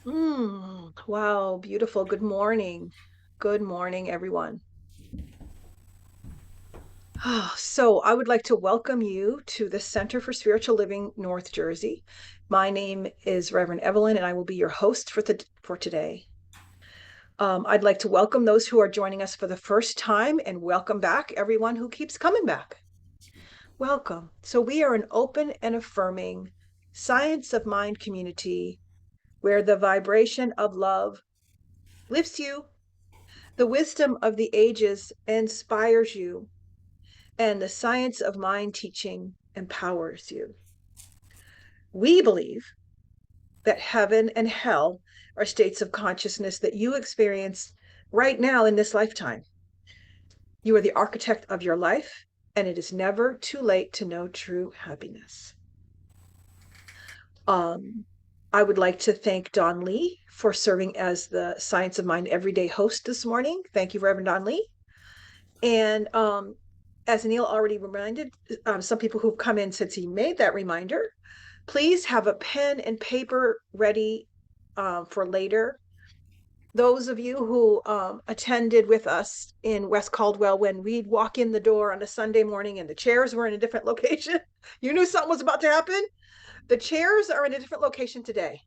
Wow, beautiful. Good morning. Good morning, everyone. So, I would like to welcome you to the Center for Spiritual Living, North Jersey. My name is Reverend Evelyn, and I will be your host for today. I'd like to welcome those who are joining us for the first time, and welcome back everyone who keeps coming back. Welcome. So, we are an open and affirming science of mind community where the vibration of love lifts you. The wisdom of the ages inspires you, and the science of mind teaching empowers you. We believe that heaven and hell are states of consciousness that you experience right now in this lifetime. You are the architect of your life, and it is never too late to know true happiness. Um, I would like to thank Don Lee for serving as the Science of Mind Everyday host this morning. Thank you, Reverend Don Lee. And as Neil already reminded, some people who've come in since he made that reminder, please have a pen and paper ready for later. Those of you who attended with us in West Caldwell when we'd walk in the door on a Sunday morning and the chairs were in a different location, you knew something was about to happen. The chairs are in a different location today.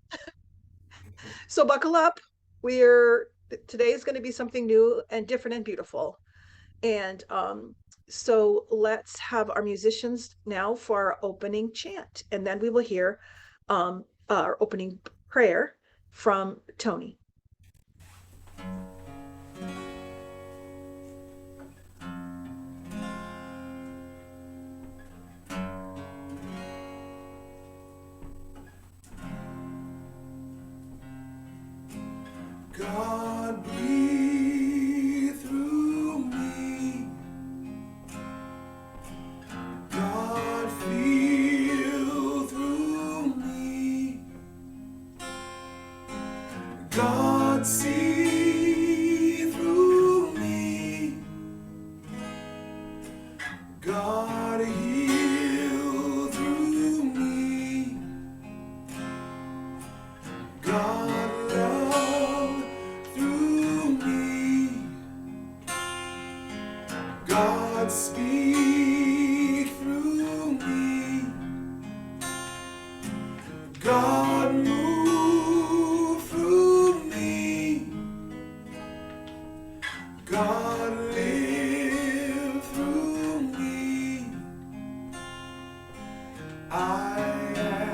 So buckle up. We're Today is going to be something new and different and beautiful. And so let's have our musicians now for our opening chant, and then we will hear our opening prayer from Toni. God breathe through me. God feel through me. God see through me. God heal through me. God love through me. God speak through me. God move through me. God live through me. I am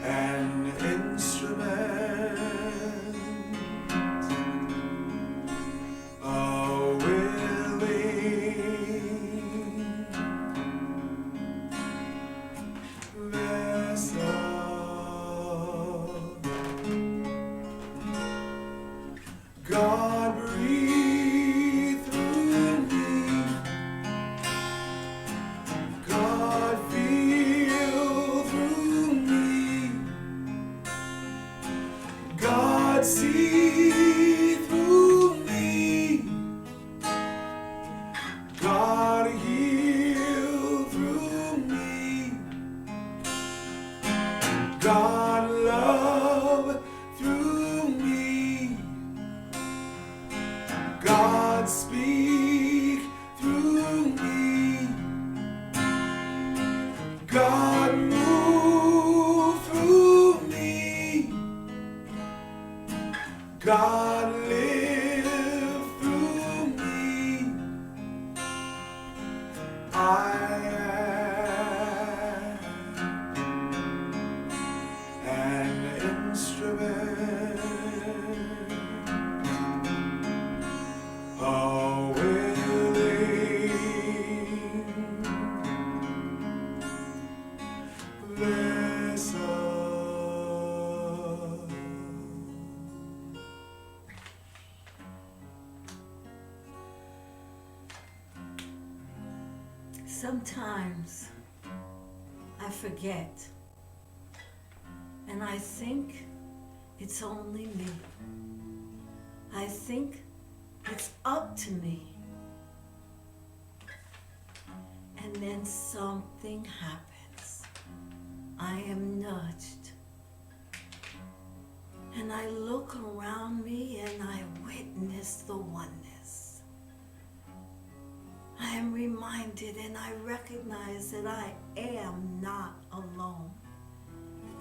an instrument, a willing vessel. God breathe through me. God feel through me. God see through me. God heal through me. God love through me. God speak through me. God move through me. God live through me. I am an instrument, a willing vessel. Sometimes I forget and I think it's only me. I think it's up to me. And then something happens. I am nudged. And I look around me and I witness the oneness. I am reminded and I recognize that I am not alone.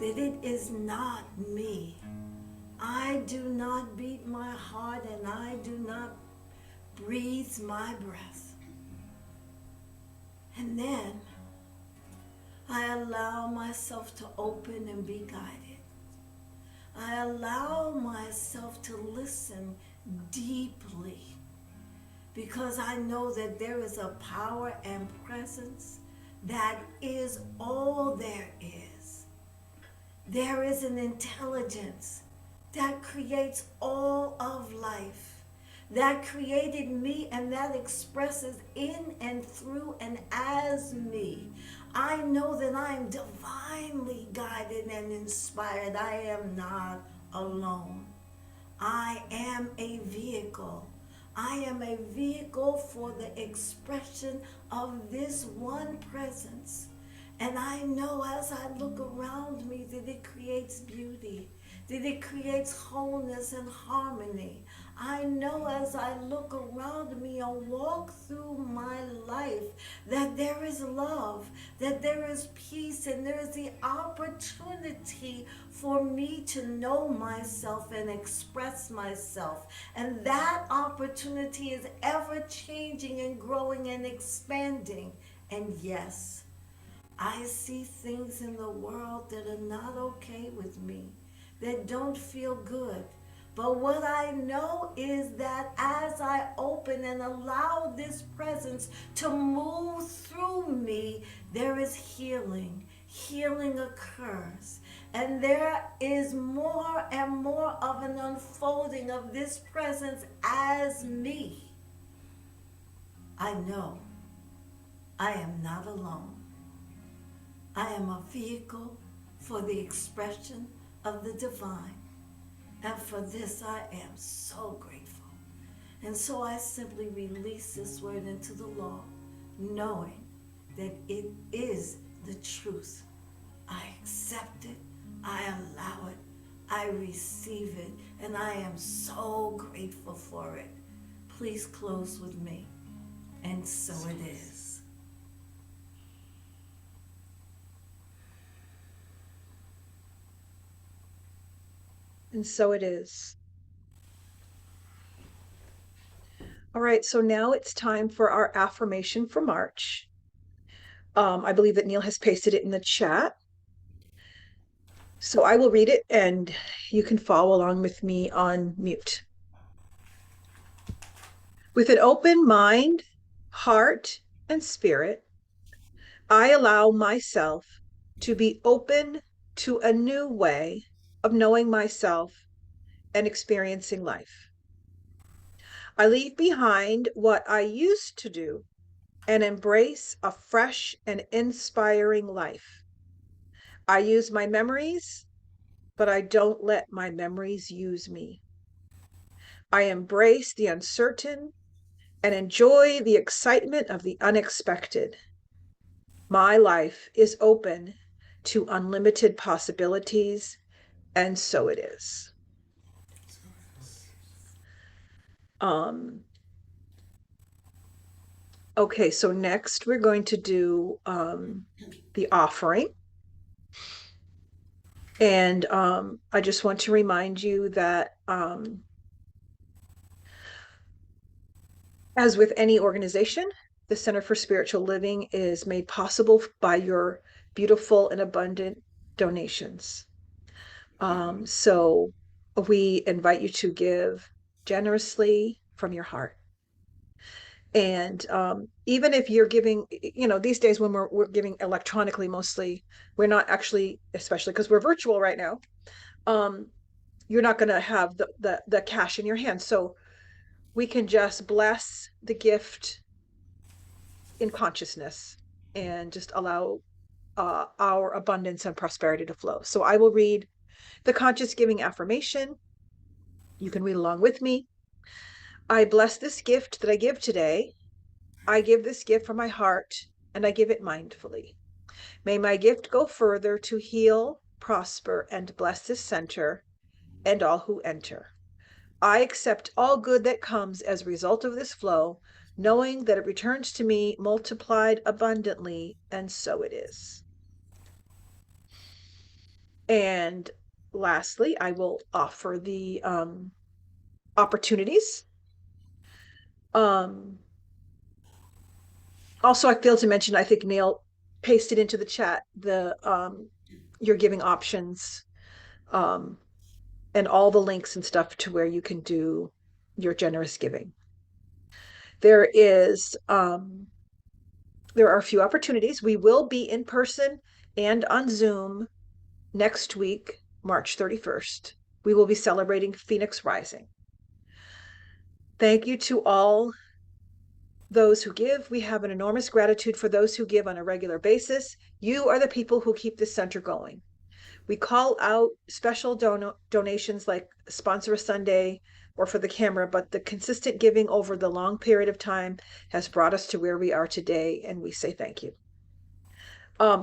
That it is not me. I do not beat my heart and I do not breathe my breath. And then I allow myself to open and be guided. I allow myself to listen deeply because I know that there is a power and presence that is all there is. There is an intelligence that creates all of life, that created me and that expresses in and through and as me. I know that I am divinely guided and inspired. I am not alone. I am a vehicle. I am a vehicle for the expression of this one presence. And I know as I look around me that it creates beauty, that it creates wholeness and harmony. I know as I look around me and walk through my life that there is love, that there is peace, and there is the opportunity for me to know myself and express myself. And that opportunity is ever changing and growing and expanding. And yes, I see things in the world that are not okay with me, that don't feel good. But what I know is that as I open and allow this presence to move through me, there is healing. Healing occurs. And there is more and more of an unfolding of this presence as me. I know I am not alone. I am a vehicle for the expression of the divine. And for this I am so grateful. And so I simply release this word into the law, knowing that it is the truth. I accept it, I allow it, I receive it, and I am so grateful for it. Please close with me. And so it is. And so it is. All right, so now it's time for our affirmation for March. I believe that Neil has pasted it in the chat. So I will read it and you can follow along with me on mute. With an open mind, heart, and spirit, I allow myself to be open to a new way of knowing myself and experiencing life. I leave behind what I used to do and embrace a fresh and inspiring life. I use my memories, but I don't let my memories use me. I embrace the uncertain and enjoy the excitement of the unexpected. My life is open to unlimited possibilities, and so it is. Um, okay, so next we're going to do the offering. And I just want to remind you that as with any organization, the Center for Spiritual Living is made possible by your beautiful and abundant donations. So we invite you to give generously from your heart. And even if you're giving, these days when we're giving electronically mostly, we're not actually, especially because we're virtual right now, you're not going to have the cash in your hand. So we can just bless the gift in consciousness and just allow our abundance and prosperity to flow. So I will read the conscious giving affirmation. You can read along with me. I bless this gift that I give today. I give this gift from my heart and I give it mindfully. May my gift go further to heal, prosper, and bless this center and all who enter. I accept all good that comes as a result of this flow, knowing that it returns to me multiplied abundantly, and so it is. And lastly, I will offer the opportunities. Um, Also, I failed to mention, I think Neil pasted into the chat the your giving options, um, and all the links and stuff to where you can do your generous giving. There is there are a few opportunities. We will be in person and on Zoom next week, March 31st. We will be celebrating Phoenix Rising. Thank you to all those who give. We have an enormous gratitude for those who give on a regular basis. You are the people who keep this center going. We call out special donations like sponsor a Sunday or for the camera, but the consistent giving over the long period of time has brought us to where we are today, and we say thank you.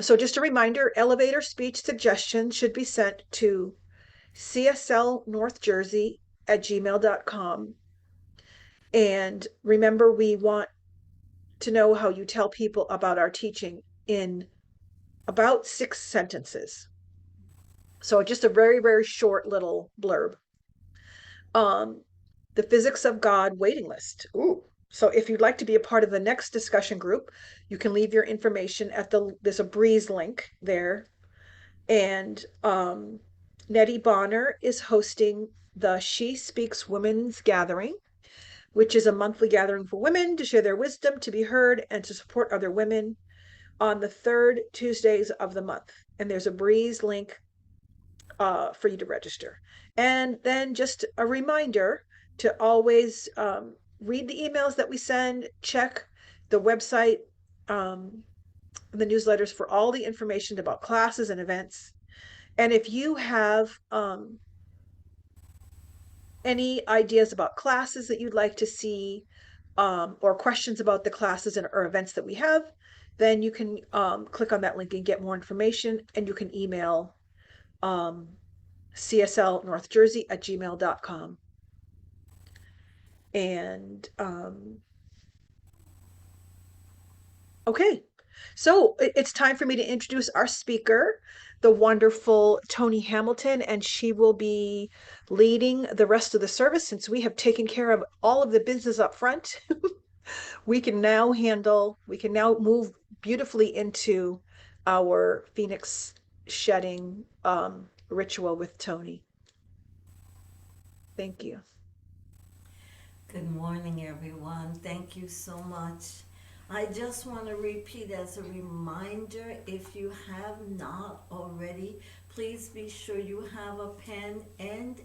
So just a reminder, elevator speech suggestions should be sent to cslnorthjersey@gmail.com. And remember, we want to know how you tell people about our teaching in about 6 sentences. So just a very, very short little blurb. The Physics of God waiting list. Ooh. So if you'd like to be a part of the next discussion group, you can leave your information at there's a Breeze link there. And Nettie Bonner is hosting the She Speaks Women's Gathering, which is a monthly gathering for women to share their wisdom, to be heard, and to support other women on the 3rd Tuesdays of the month. And there's a Breeze link for you to register. And then just a reminder to always read the emails that we send, check the website, the newsletters for all the information about classes and events. And if you have any ideas about classes that you'd like to see, or questions about the classes or events that we have, then you can click on that link and get more information, and you can email cslnorthjersey@gmail.com. And okay, so it's time for me to introduce our speaker, the wonderful Toni Hamilton, and she will be leading the rest of the service. Since we have taken care of all of the business up front, we can now move beautifully into our Phoenix shedding ritual with Toni. Thank you. Good morning, everyone. Thank you so much. I just want to repeat as a reminder, if you have not already, please be sure you have a pen and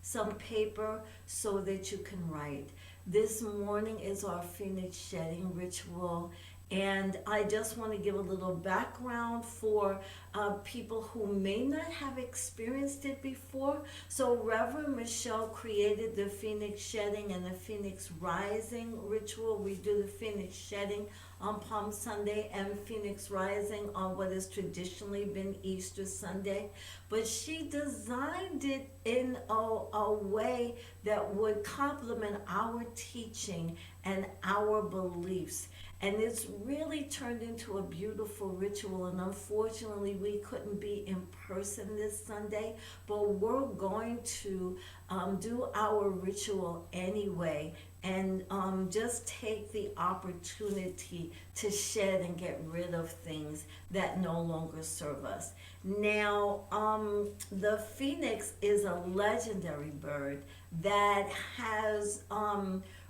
some paper so that you can write. This morning is our Phoenix shedding ritual, and I just want to give a little background for people who may not have experienced it before. So, Reverend Michelle created the Phoenix shedding and the Phoenix rising ritual. We do the Phoenix shedding on Palm Sunday and Phoenix rising on what has traditionally been Easter Sunday. But she designed it in a way that would complement our teaching and our beliefs. And it's really turned into a beautiful ritual. And unfortunately, we couldn't be in person this Sunday, but we're going to do our ritual anyway, and just take the opportunity to shed and get rid of things that no longer serve us. Now, the phoenix is a legendary bird that has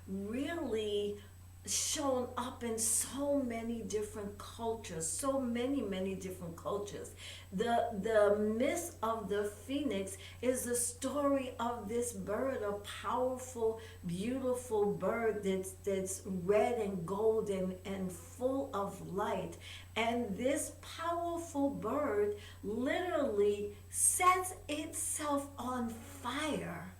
really shown up in so many different cultures, so many different cultures. The myth of the phoenix is the story of this bird, a powerful, beautiful bird that's red and gold and full of light. And this powerful bird literally sets itself on fire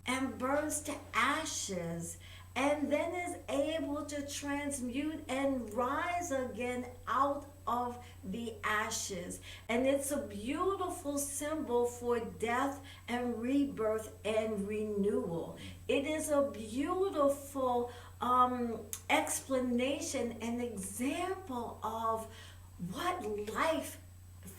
and burns to ashes and then is able to transmute and rise again out of the ashes. And it's a beautiful symbol for death and rebirth and renewal. It is a beautiful explanation and example of what life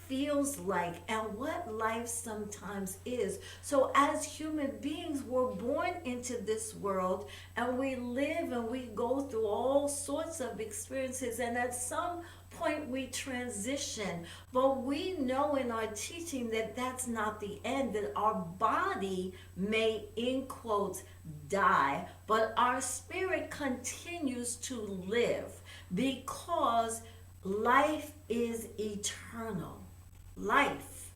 feels like and what life sometimes is. So, as human beings, we're born into this world and we live and we go through all sorts of experiences, and at some point we transition. But we know in our teaching that that's not the end, that our body may, in quotes, die, but our spirit continues to live because life is eternal. Life,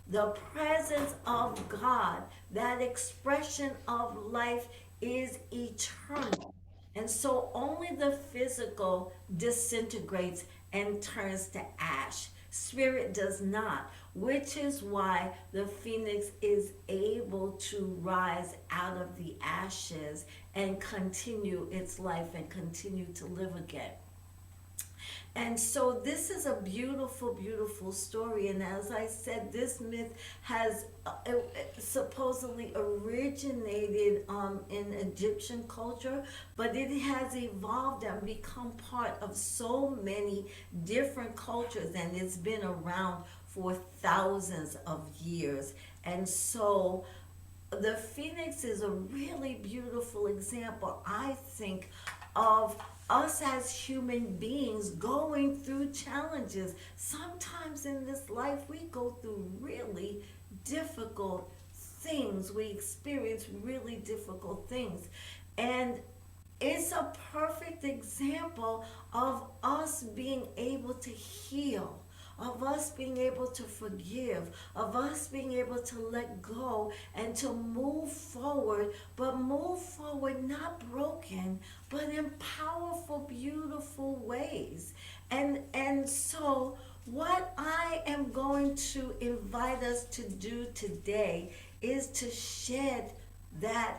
the presence of God, that expression of life is eternal. And so only the physical disintegrates and turns to ash. Spirit does not, which is why the phoenix is able to rise out of the ashes and continue its life and continue to live again. And so this is a beautiful, beautiful story. And as I said, this myth has supposedly originated in Egyptian culture, but it has evolved and become part of so many different cultures, and it's been around for thousands of years. And so the phoenix is a really beautiful example, I think, of us as human beings going through challenges. Sometimes in this life, we go through really difficult things. We experience really difficult things. And it's a perfect example of us being able to heal, of us being able to forgive, of us being able to let go and to move forward, but move forward not broken, but in powerful, beautiful ways. And so what I am going to invite us to do today is to shed that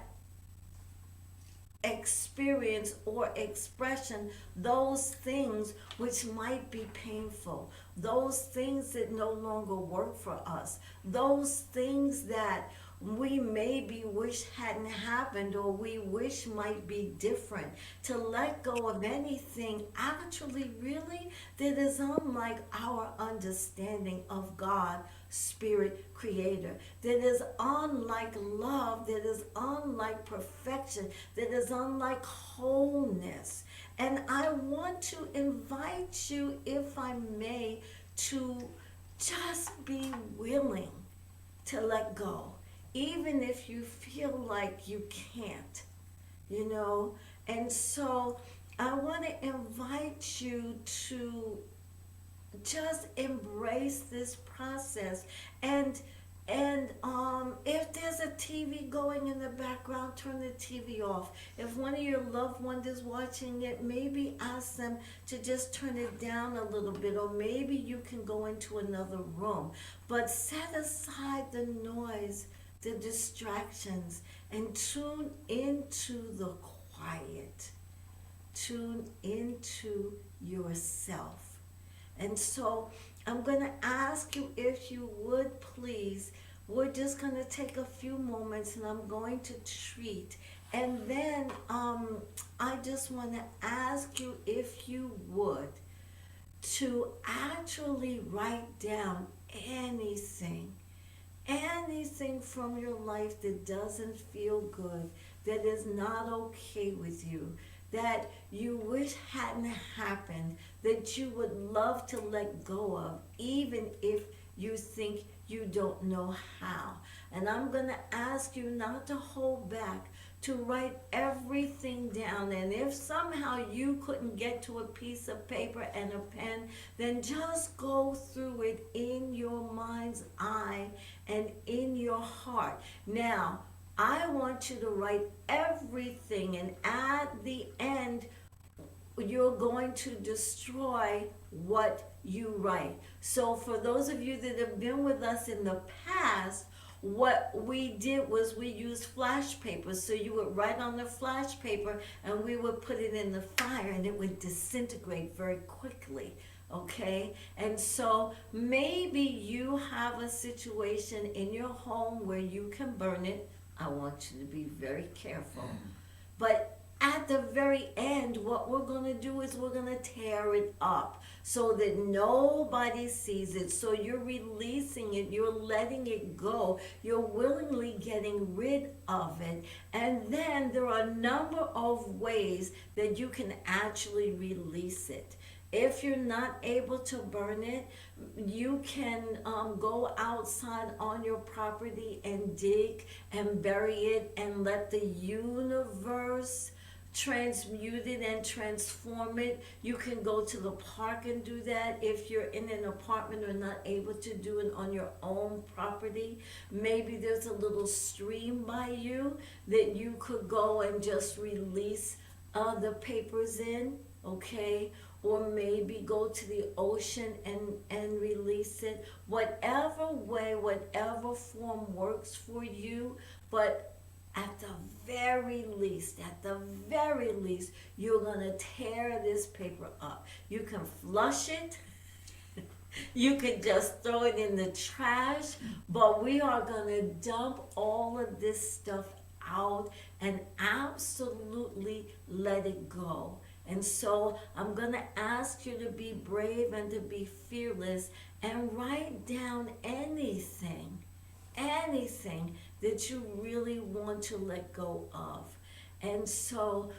experience or expression, those things which might be painful, those things that no longer work for us, those things that we maybe wish hadn't happened or we wish might be different, to let go of anything actually really that is unlike our understanding of God, Spirit, Creator, that is unlike love, that is unlike perfection, that is unlike wholeness. And I want to invite you, if I may, to just be willing to let go, even if you feel like you can't, you know. And so I want to invite you to just embrace this process. And if there's a TV going in the background, turn the TV off. If one of your loved ones is watching it, maybe ask them to just turn it down a little bit, or maybe you can go into another room. But set aside the noise, the distractions, and tune into the quiet. Tune into yourself. And so I'm going to ask you, if you would please, we're just going to take a few moments and I'm going to treat. And then I just want to ask you, if you would, to actually write down anything from your life that doesn't feel good, that is not okay with you, that you wish hadn't happened, that you would love to let go of, even if you think you don't know how. And I'm going to ask you not to hold back, to write everything down. And if somehow you couldn't get to a piece of paper and a pen, then just go through it in your mind's eye and in your heart. Now, I want you to write everything, and at the end, you're going to destroy what you write. So for those of you that have been with us in the past, what we did was we used flash paper. So you would write on the flash paper and we would put it in the fire and it would disintegrate very quickly. Okay? And so maybe you have a situation in your home where you can burn it. I want you to be very careful. But at the very end, what we're going to do is we're going to tear it up so that nobody sees it. So you're releasing it, you're letting it go, you're willingly getting rid of it. And then there are a number of ways that you can actually release it. If you're not able to burn it, you can go outside on your property and dig and bury it and let the universe transmute it and transform it. You can go to the park and do that if you're in an apartment or not able to do it on your own property. Maybe there's a little stream by you that you could go and just release the papers in, okay? Or maybe go to the ocean and release it. Whatever way, whatever form works for you, but at the very least, you're gonna tear this paper up. You can flush it, you can just throw it in the trash, but we are gonna dump all of this stuff out and absolutely let it go. And so I'm going to ask you to be brave and to be fearless and write down anything that you really want to let go of. And so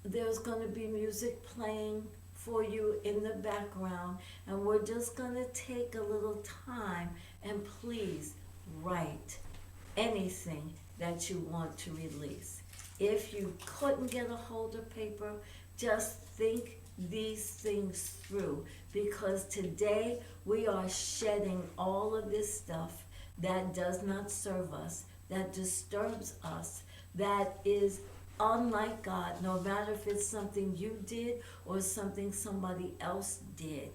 there's going to be music playing for you in the background, and we're just going to take a little time and please write anything that you want to release. If you couldn't get a hold of paper, just think these things through, because today we are shedding all of this stuff that does not serve us, that disturbs us, that is unlike God, no matter if it's something you did or something somebody else did.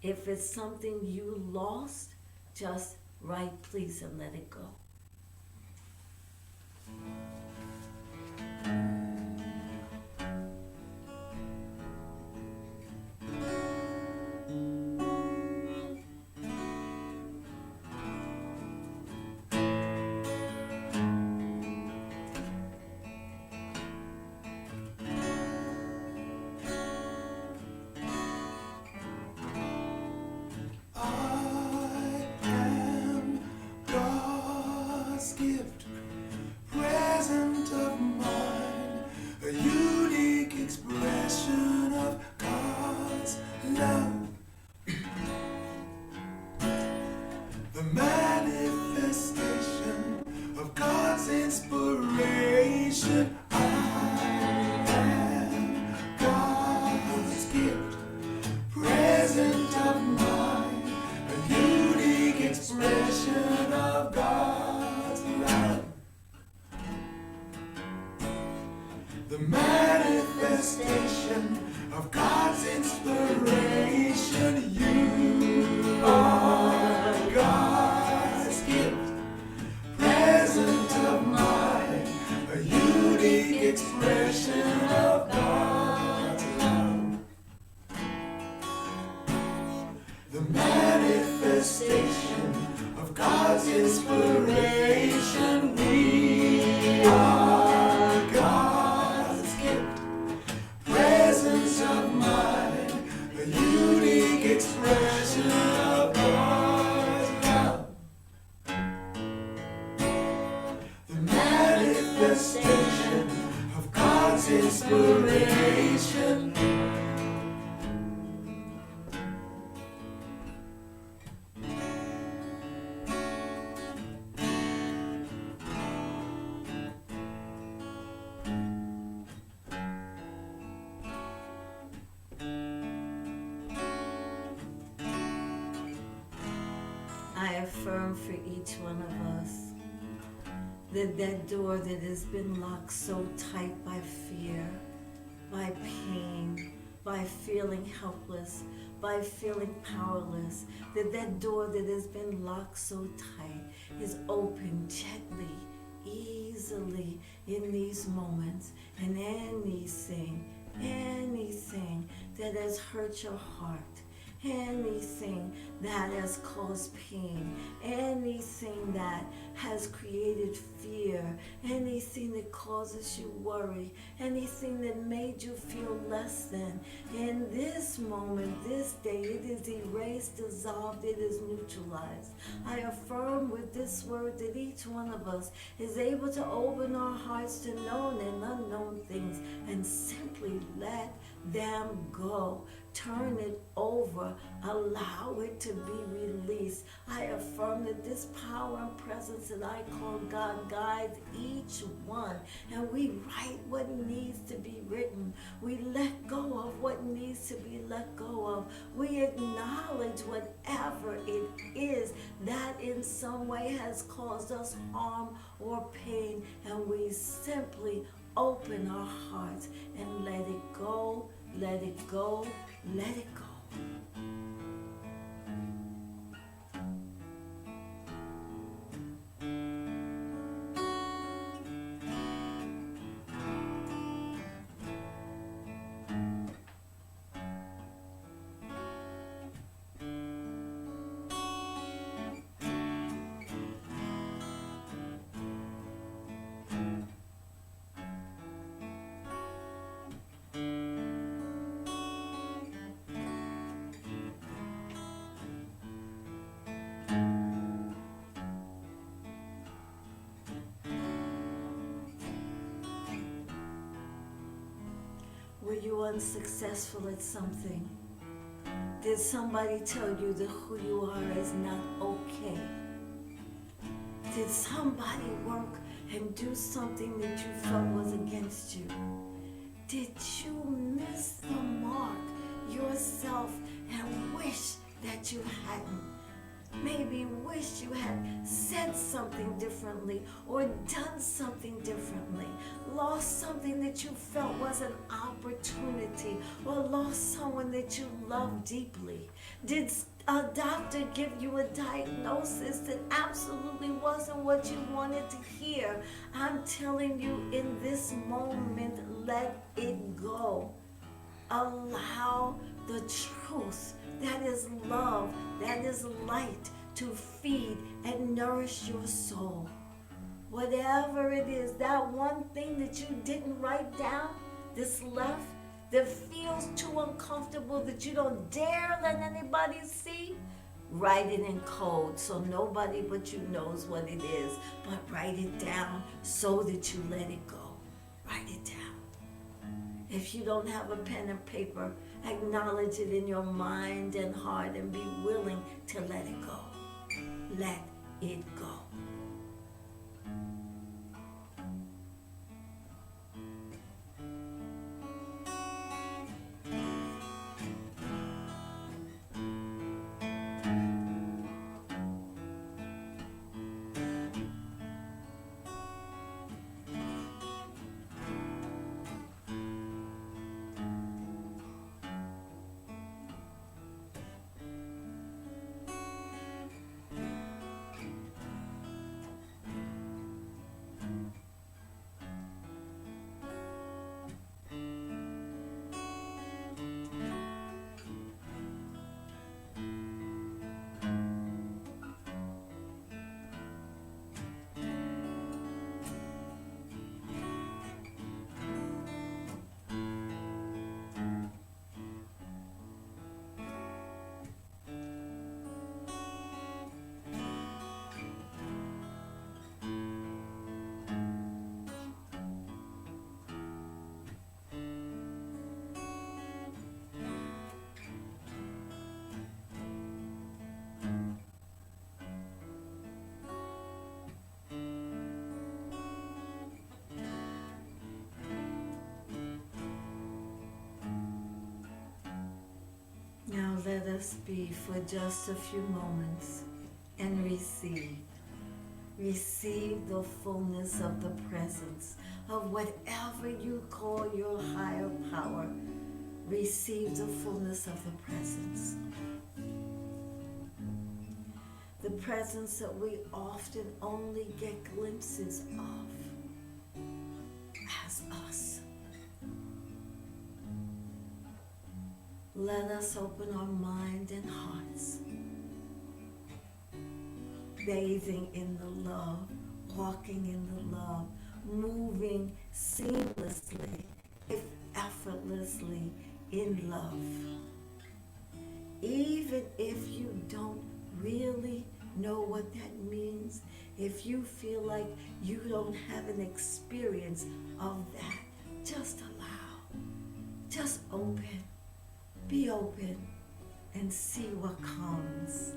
If it's something you lost, just write please and let it go. I am God's gift, present of mine, a unique expression of God's love, the manifestation of God's inspiration. I am God's gift, present of mine, a unique expression of God's love, the manifestation of God's inspiration. You are God's gift, present of mine, a unique expression of God's love, the manifestation of God's inspiration. We are God's gift, presence of mind, a unique expression of God's love, the manifestation of God's inspiration. I affirm for each one of us that that door that has been locked so tight by fear, by pain, by feeling helpless, by feeling powerless, that door that has been locked so tight is open gently, easily in these moments. And anything that has hurt your heart, anything that has caused pain, anything that has created fear, anything that causes you worry, anything that made you feel less than, in this moment, this day, it is erased, dissolved, it is neutralized. I affirm with this word that each one of us is able to open our hearts to known and unknown things and simply let them go. Turn it over. Allow it to be released. I affirm that this power and presence that I call God guides each one. And we write what needs to be written. We let go of what needs to be let go of. We acknowledge whatever it is that in some way has caused us harm or pain. And we simply open our hearts and let it go, let it go, let it go. Were you unsuccessful at something? Did somebody tell you that who you are is not okay? Did somebody work and do something that you felt was against you? Did you miss the mark yourself and wish that you hadn't? Maybe wish you had said something differently or done something differently. Lost something that you felt was an opportunity, or lost someone that you love deeply. Did a doctor give you a diagnosis that absolutely wasn't what you wanted to hear? I'm telling you, in this moment, let it go. Allow the truth that is love, that is light, to feed and nourish your soul. Whatever it is, that one thing that you didn't write down, this left, that feels too uncomfortable that you don't dare let anybody see, write it in code so nobody but you knows what it is. But write it down so that you let it go. Write it down. If you don't have a pen and paper, acknowledge it in your mind and heart and be willing to let it go. Let it go. Now let us be for just a few moments and receive. Receive the fullness of the presence of whatever you call your higher power. receive the fullness of the presence. The presence that we often only get glimpses of as us. Let us open our mind and hearts, bathing in the love, walking in the love, moving seamlessly, if effortlessly in love. Even if you don't really know what that means, if you feel like you don't have an experience of that, just allow, just open, be open and see what comes.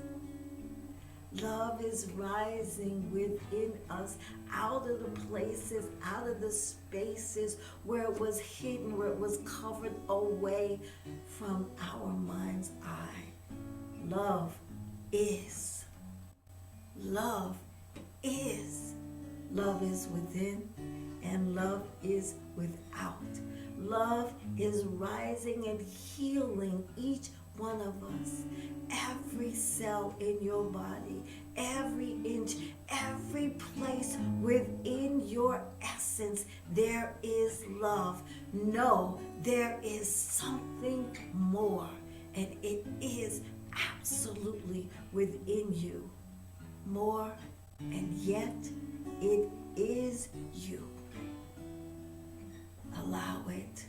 Love is rising within us out of the places, out of the spaces where it was hidden, where it was covered away from our mind's eye. Love is. Love is. Love is within and love is without. Love is rising and healing each one of us. Every cell in your body, every inch, every place within your essence, there is love. No, there is something more, and it is absolutely within you. More, and yet it is you. Allow it,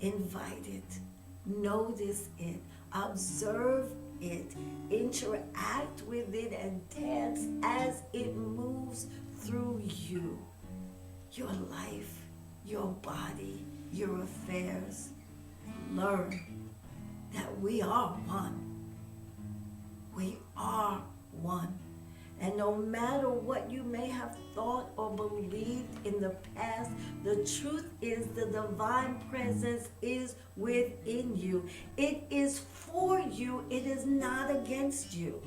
invite it, notice it, observe it, interact with it, and dance as it moves through you. Your life, your body, your affairs. Learn that we are one. We are one. And no matter what you may have thought or believed in the past, the truth is the divine presence is within you. It is for you. It is not against you.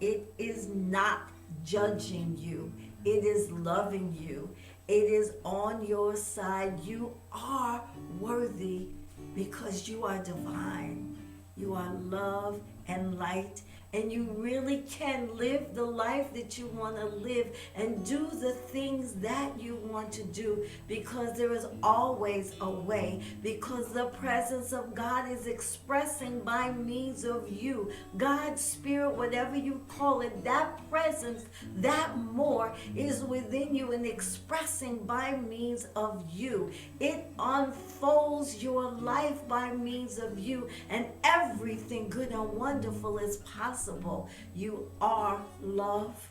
It is not judging you. It is loving you. It is on your side. You are worthy because you are divine. You are love and light. And you really can live the life that you want to live and do the things that you want to do, because there is always a way, because the presence of God is expressing by means of you. God's Spirit, whatever you call it, that presence, that more is within you and expressing by means of you. It unfolds your life by means of you, and everything good and wonderful is possible. You are love.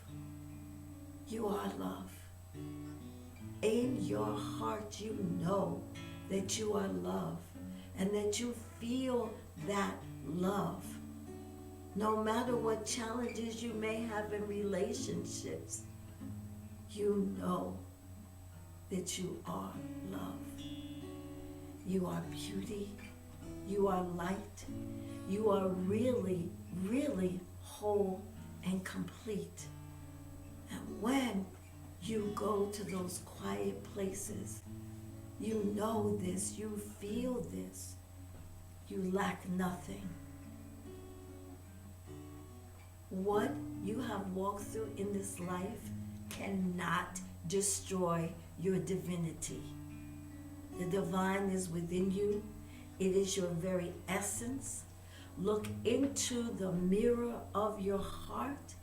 You are love. In your heart, you know that you are love and that you feel that love. No matter what challenges you may have in relationships, you know that you are love. You are beauty. You are light. You are really, really whole and complete. And when you go to those quiet places, you know this, you feel this, you lack nothing. What you have walked through in this life cannot destroy your divinity. The divine is within you. It is your very essence. Look into the mirror of your heart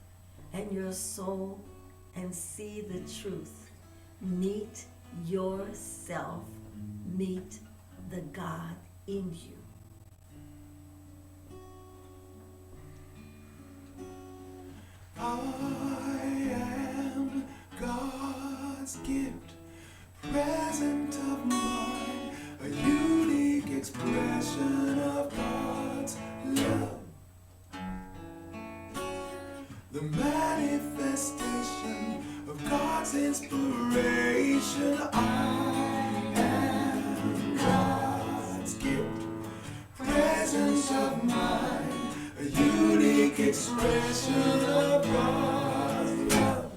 and your soul and see the truth. Meet yourself. Meet the God in you. I am God's gift, present of mine, a unique expression of God's love. The manifestation of God's inspiration. I am God's gift, presence of mind, a unique expression of God's love.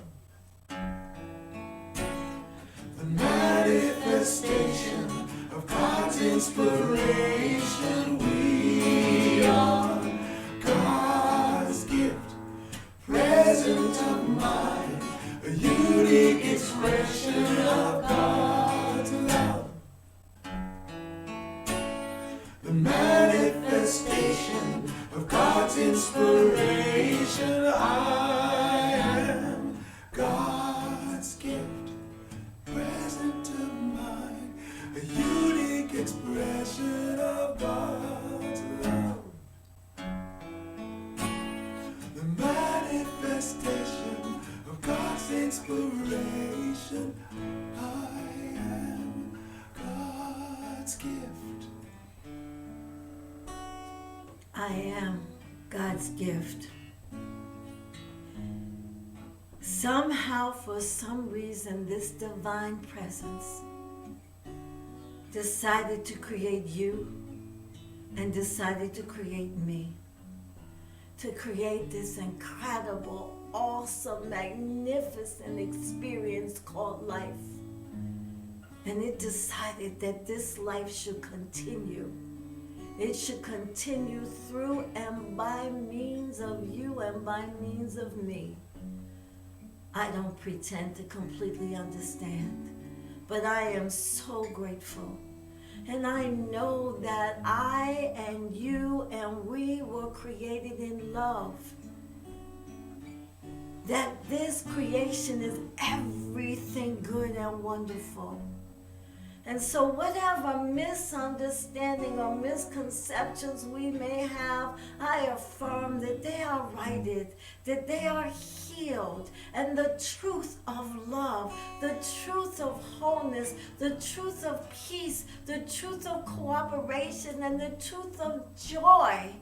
The manifestation of God's inspiration. manifestation of God's inspiration. I am God's gift, present of mind, a unique expression of God's love. The manifestation of God's inspiration. I am God's gift. I am God's gift. Somehow, for some reason, this divine presence decided to create you and decided to create me. To create this incredible, awesome, magnificent experience called life. And it decided that this life should continue. It should continue through and by means of you and by means of me. I don't pretend to completely understand, but I am so grateful. And I know that I and you and we were created in love. That this creation is everything good and wonderful. And so whatever misunderstanding or misconceptions we may have, I affirm that they are righted, that they are healed, and the truth of love, the truth of wholeness, the truth of peace, the truth of cooperation, and the truth of joy,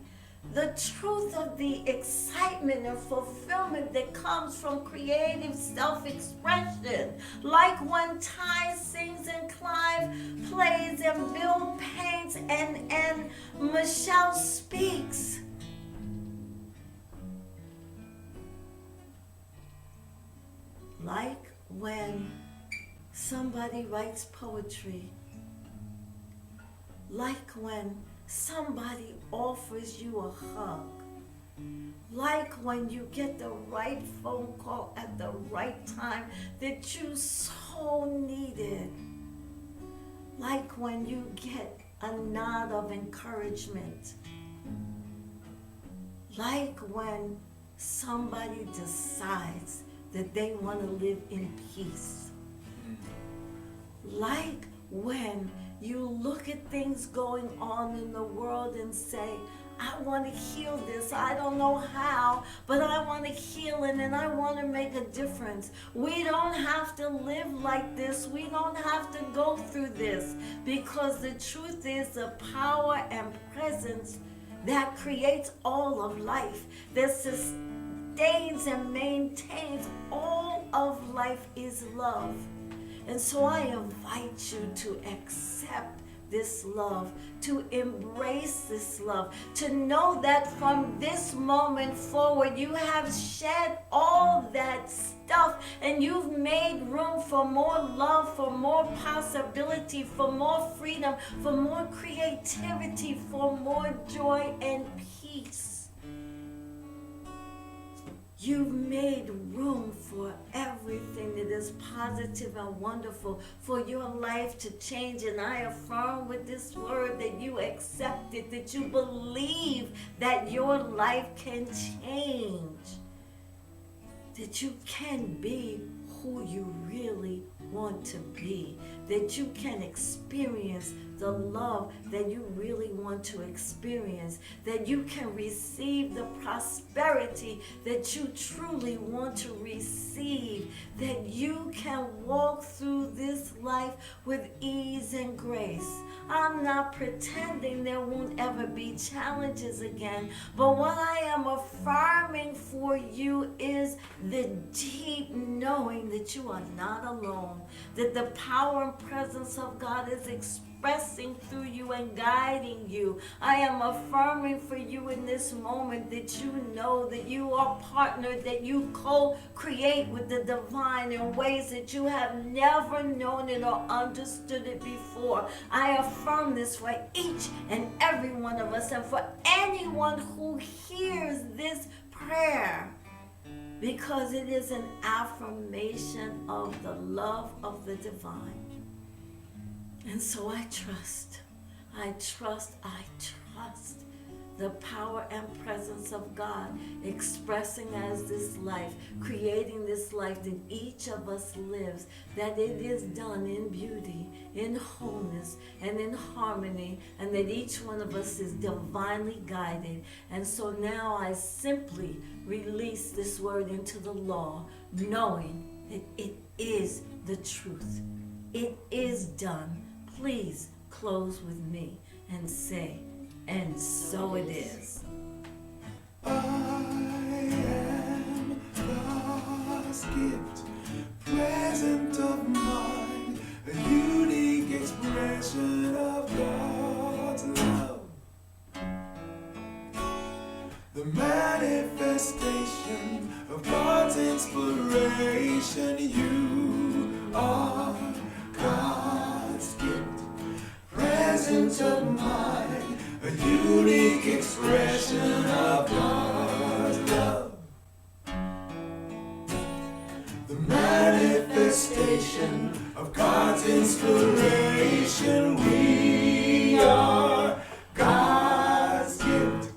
the truth of the excitement and fulfillment that comes from creative self-expression. Like when Ty sings and Clive plays and Bill paints and Michelle speaks. Like when somebody writes poetry. Like when somebody offers you a hug. Like when you get the right phone call at the right time that you so needed. Like when you get a nod of encouragement. Like when somebody decides that they want to live in peace. Like when you look at things going on in the world and say, I want to heal this. I don't know how, but I want to heal it and I want to make a difference. We don't have to live like this. We don't have to go through this, because the truth is the power and presence that creates all of life, that sustains and maintains all of life is love. And so I invite you to accept this love, to embrace this love, to know that from this moment forward you have shed all that stuff and you've made room for more love, for more possibility, for more freedom, for more creativity, for more joy and peace. You've made room for everything that is positive and wonderful for your life to change. And I affirm with this word that you accept it, that you believe that your life can change, that you can be who you really want to be, that you can experience the love that you really want to experience, that you can receive the prosperity that you truly want to receive, that you can walk through this life with ease and grace. I'm not pretending there won't ever be challenges again, but what I am affirming for you is the deep knowing that you are not alone, that the power and presence of God is expressing through you and guiding you. I am affirming for you in this moment that you know that you are partnered, that you co-create with the divine in ways that you have never known it or understood it before. I affirm this for each and every one of us and for anyone who hears this prayer, because it is an affirmation of the love of the divine. And so I trust, I trust the power and presence of God expressing as this life, creating this life that each of us lives, that it is done in beauty, in wholeness, and in harmony, and that each one of us is divinely guided. And so now I simply release this word into the law, knowing that it is the truth. It is done. Please close with me and say, and so it is. I am God's gift, present of mind, a unique expression of God's love. The manifestation of God's inspiration. You are God's gift, present of mind, a unique expression of God's love. The manifestation of God's inspiration. We are God's gift,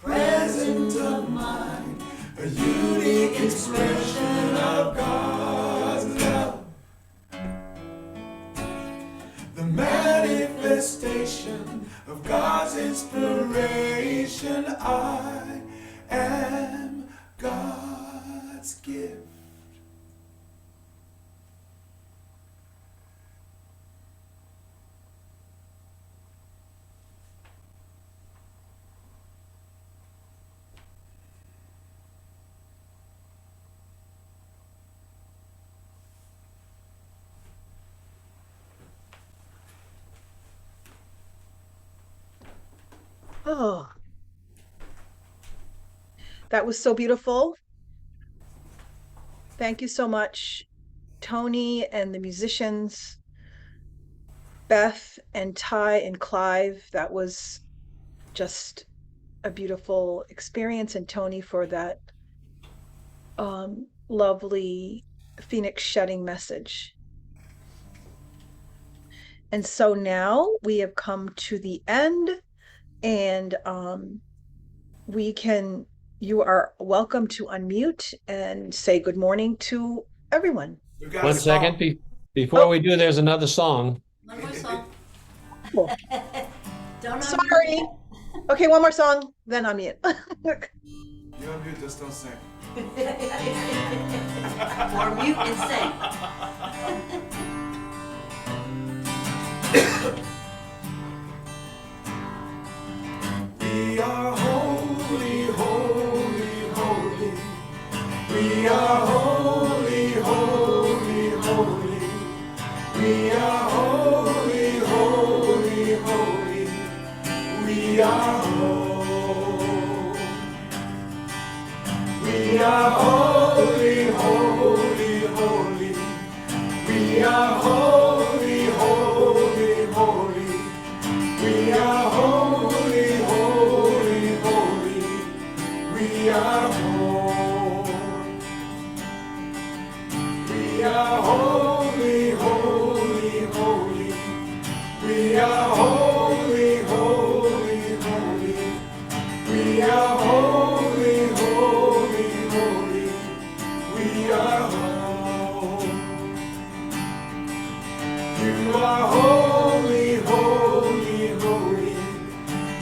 present of mind, a unique expression of God's love. The manifestation of God's inspiration. I am God's gift. Oh, that was so beautiful. Thank you so much, Toni and the musicians, Beth and Ty and Clive. That was just a beautiful experience, and Toni for that lovely Phoenix shedding message. And so now we have come to the end, and you are welcome to unmute and say good morning to everyone. One second. Before we do, there's another song. One more song. Cool. Don't Sorry. Okay, one more song, then unmute. You're on mute, just don't sing. Or mute and sing. We are holy, holy, holy. We are holy, holy, holy. We are holy, holy, holy. We are holy. We are holy, holy, holy. We are holy, holy, holy. We are holy, holy, holy. We are holy. We are holy, holy, holy. We are holy, holy, holy. We are holy, holy, holy. We are holy. You are holy, holy, holy.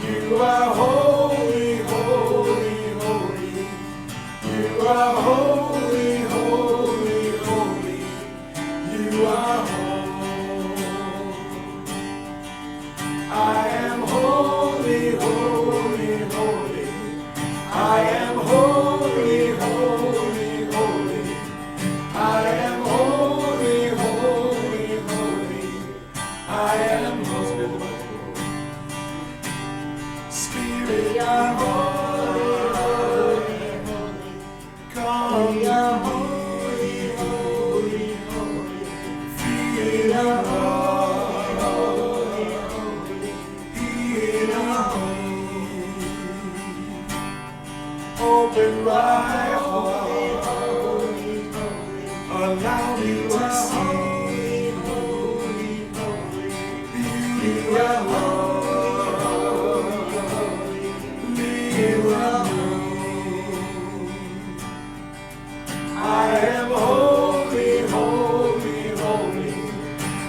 You are holy, holy, holy. You are holy, holy, holy. You are holy. I am holy, holy, holy. I am holy, holy, holy. I am holy, holy, holy. I am holy. Spirit, are holy, holy, holy. Come We are to holy, holy, holy. feel We are holy, holy, holy. feel holy. Open my heart, Holy, holy. allow me You to are see holy, holy, holy. beauty You are and love. being unknown. I am holy, holy, holy.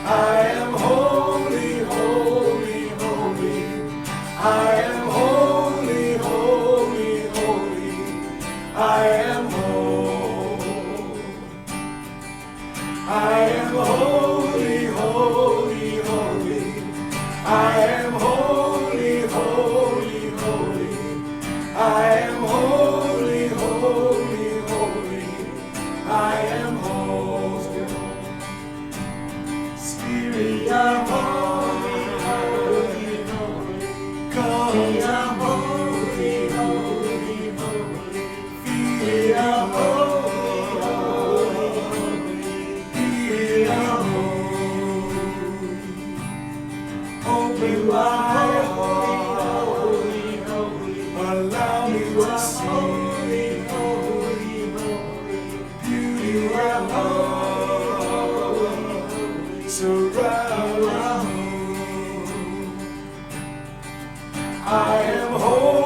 I am holy, holy, holy. I am holy, holy, holy. I am whole. I am holy, holy, holy. I am holy, holy, holy. I am holy, holy, holy. I am whole. Spirit of holy, holy, holy. Come to holy, holy, holy. Feel holy, holy, holy. Feel holy. Open my heart. Allow me to see beauty and love surround me. I am whole.